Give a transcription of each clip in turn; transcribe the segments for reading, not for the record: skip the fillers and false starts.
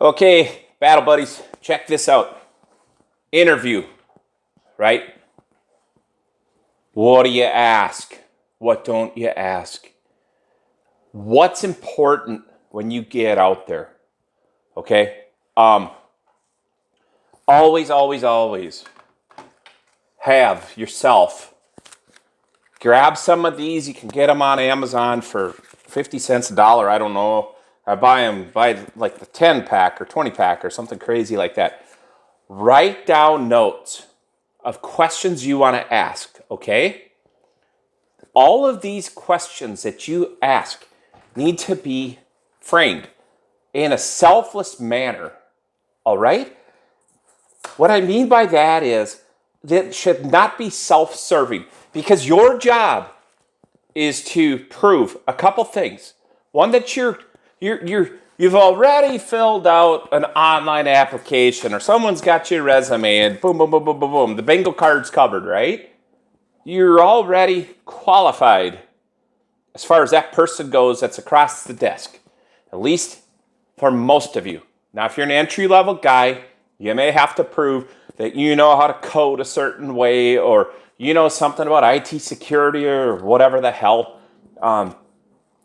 Okay, battle buddies, check this out. Interview, right? What do you ask? What don't you ask? What's important when you get out there? Okay? Always have yourself grab some of these. You can get them on Amazon for 50 cents a dollar. I don't know. I buy like the 10 pack or 20 pack or something crazy like that. Write down notes of questions you want to ask, okay? All of these questions that you ask need to be framed in a selfless manner, all right? What I mean by that is that should not be self-serving, because your job is to prove a couple things. One, that you've already filled out an online application, or someone's got your resume, and boom, boom, boom, boom, boom, boom, the bingo card's covered, right? You're already qualified as far as that person goes that's across the desk, at least for most of you. Now, if you're an entry-level guy, you may have to prove that you know how to code a certain way, or you know something about IT security or whatever the hell.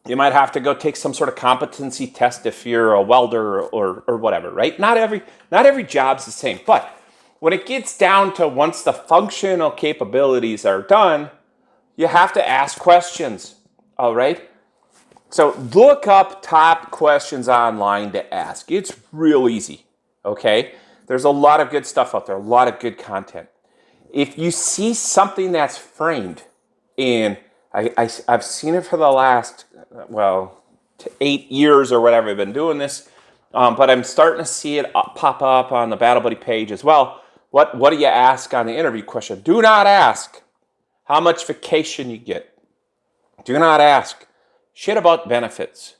You might have to go take some sort of competency test if you're a welder or whatever, right? Not every job's the same. But when it gets down to once the functional capabilities are done, you have to ask questions, all right? So look up top questions online to ask. It's real easy, okay? There's a lot of good stuff out there, a lot of good content. If you see something that's framed in, I've seen it for the last, 8 years or whatever I've been doing this, but I'm starting to see it pop up on the Battle Buddy page as well. What do you ask on the interview question? Do not ask how much vacation you get. Do not ask shit about benefits.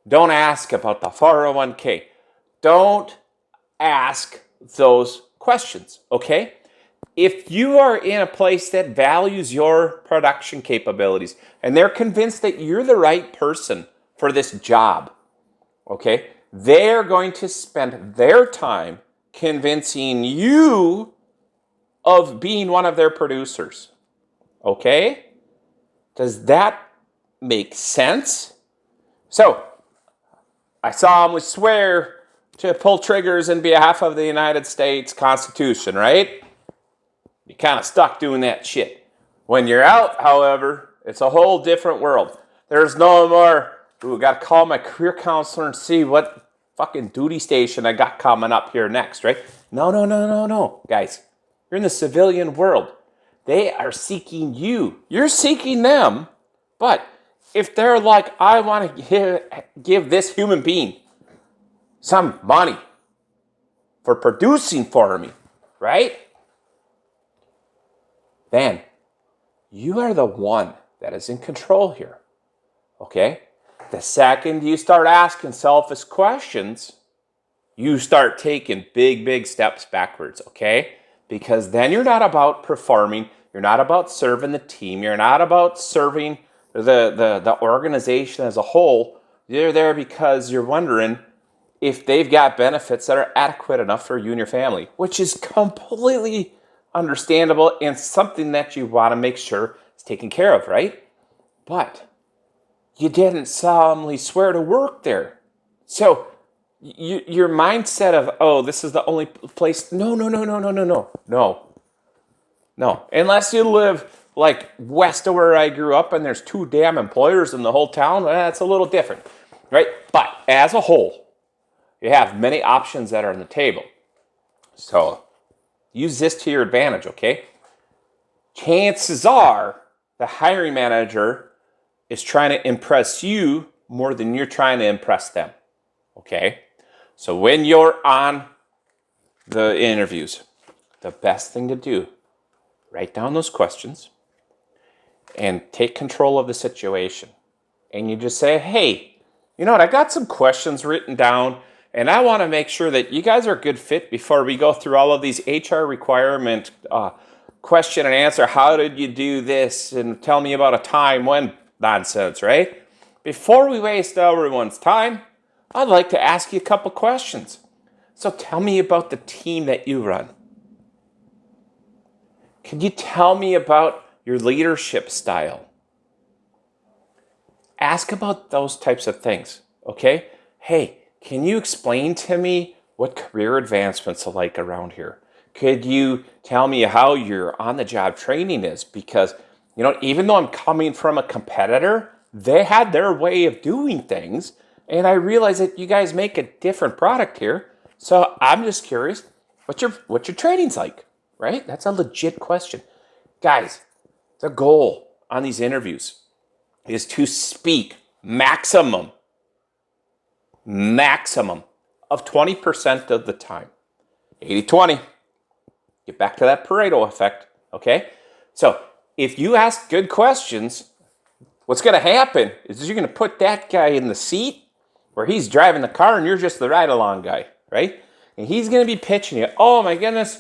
Don't ask about the 401k. Don't ask those questions, okay? If you are in a place that values your production capabilities and they're convinced that you're the right person for this job, okay, they're going to spend their time convincing you of being one of their producers, okay? Does that make sense? So, I solemnly swear to pull triggers in behalf of the United States Constitution, right? You're kind of stuck doing that shit. When you're out, however, it's a whole different world. There's no more, got to call my career counselor and see what fucking duty station I got coming up here next, right? No, guys. You're in the civilian world. They are seeking you. You're seeking them. But if they're like, I want to give this human being some money for producing for me, right? Then you are the one that is in control here, okay? The second you start asking selfish questions, you start taking big steps backwards, okay? Because then you're not about performing, you're not about serving the team, you're not about serving the organization as a whole. You're there because you're wondering if they've got benefits that are adequate enough for you and your family, which is completely understandable and something that you want to make sure is taken care of, right? But you didn't solemnly swear to work there. So your mindset of, oh, this is the only place. No. Unless you live like west of where I grew up and there's 2 damn employers in the whole town, that's a little different, right? But as a whole, you have many options that are on the table. So use this to your advantage, okay? Chances are the hiring manager is trying to impress you more than you're trying to impress them, okay? So when you're on the interviews, the best thing to do, write down those questions and take control of the situation. And you just say, hey, you know what, I got some questions written down, and I want to make sure that you guys are a good fit before we go through all of these HR requirement question and answer. How did you do this? And tell me about a time when nonsense, right? Before we waste everyone's time, I'd like to ask you a couple questions. So tell me about the team that you run. Can you tell me about your leadership style? Ask about those types of things, okay? Hey, can you explain to me what career advancements are like around here? Could you tell me how your on-the-job training is? Because, even though I'm coming from a competitor, they had their way of doing things, and I realize that you guys make a different product here. So I'm just curious, what your training's like, right? That's a legit question. Guys, the goal on these interviews is to speak maximum of 20% of the time. 80-20. Get back to that Pareto effect, okay? So if you ask good questions, what's going to happen is you're going to put that guy in the seat where he's driving the car and you're just the ride-along guy, right? And he's going to be pitching you, oh my goodness,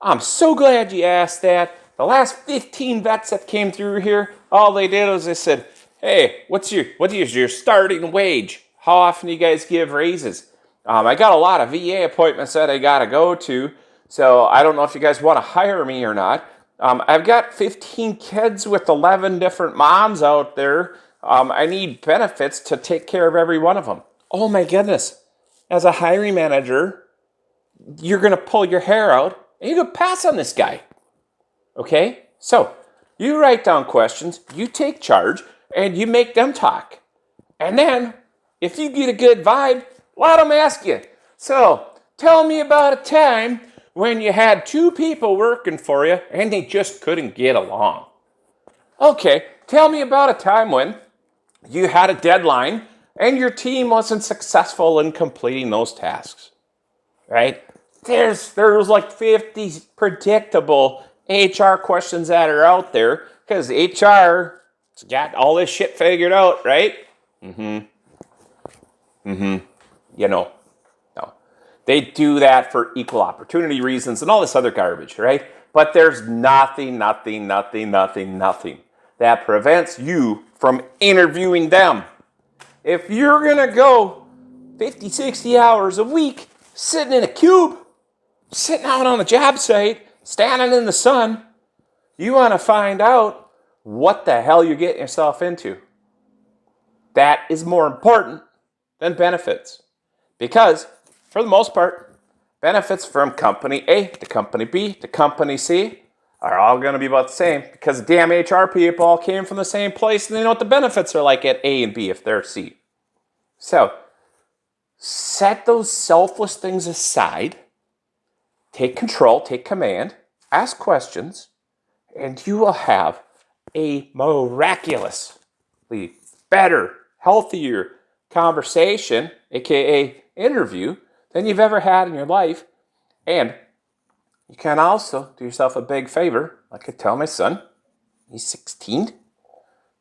I'm so glad you asked that. The last 15 vets that came through here, all they did was they said, hey, what is your starting wage? How often do you guys give raises? I got a lot of VA appointments that I got to go to, so I don't know if you guys want to hire me or not. I've got 15 kids with 11 different moms out there. I need benefits to take care of every one of them. Oh my goodness. As a hiring manager, you're going to pull your hair out and you're going to pass on this guy. Okay? So you write down questions, you take charge, and you make them talk. And then, if you get a good vibe, let them ask you. So, tell me about a time when you had two people working for you and they just couldn't get along. Okay, tell me about a time when you had a deadline and your team wasn't successful in completing those tasks. Right? There's like 50 predictable HR questions that are out there because HR got all this shit figured out, right? No. They do that for equal opportunity reasons and all this other garbage, right? But there's nothing that prevents you from interviewing them. If you're going to go 50, 60 hours a week sitting in a cube, sitting out on the job site, standing in the sun, you want to find out what the hell you're getting yourself into. That is more important than benefits. Because, for the most part, benefits from company A to company B to company C are all going to be about the same because the damn HR people all came from the same place and they know what the benefits are like at A and B if they're C. So, set those selfless things aside, take control, take command, ask questions, and you will have a miraculously better, healthier conversation, aka interview, than you've ever had in your life. And you can also do yourself a big favor. I could tell my son, he's 16.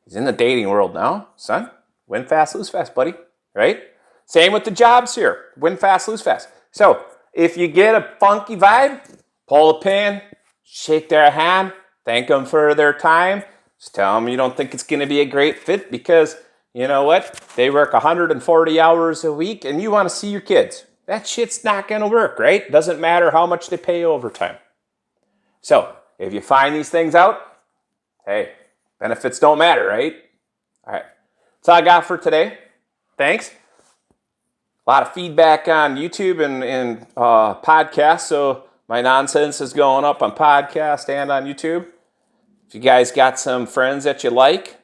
He's in the dating world now. Son, win fast, lose fast, buddy. Right? Same with the jobs here. Win fast, lose fast. So if you get a funky vibe, pull a pin, shake their hand, thank them for their time. Just tell them you don't think it's going to be a great fit because, you know what? They work 140 hours a week and you want to see your kids. That shit's not going to work, right? Doesn't matter how much they pay overtime. So, if you find these things out, hey, benefits don't matter, right? All right. That's all I got for today. Thanks. A lot of feedback on YouTube and podcasts, so my nonsense is going up on podcast and on YouTube. If you guys got some friends that you like,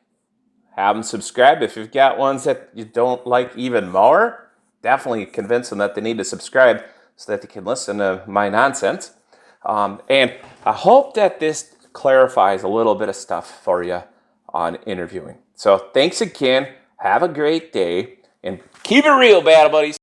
have them subscribe. If you've got ones that you don't like even more, definitely convince them that they need to subscribe so that they can listen to my nonsense. And I hope that this clarifies a little bit of stuff for you on interviewing. So thanks again. Have a great day. And keep it real, battle buddies.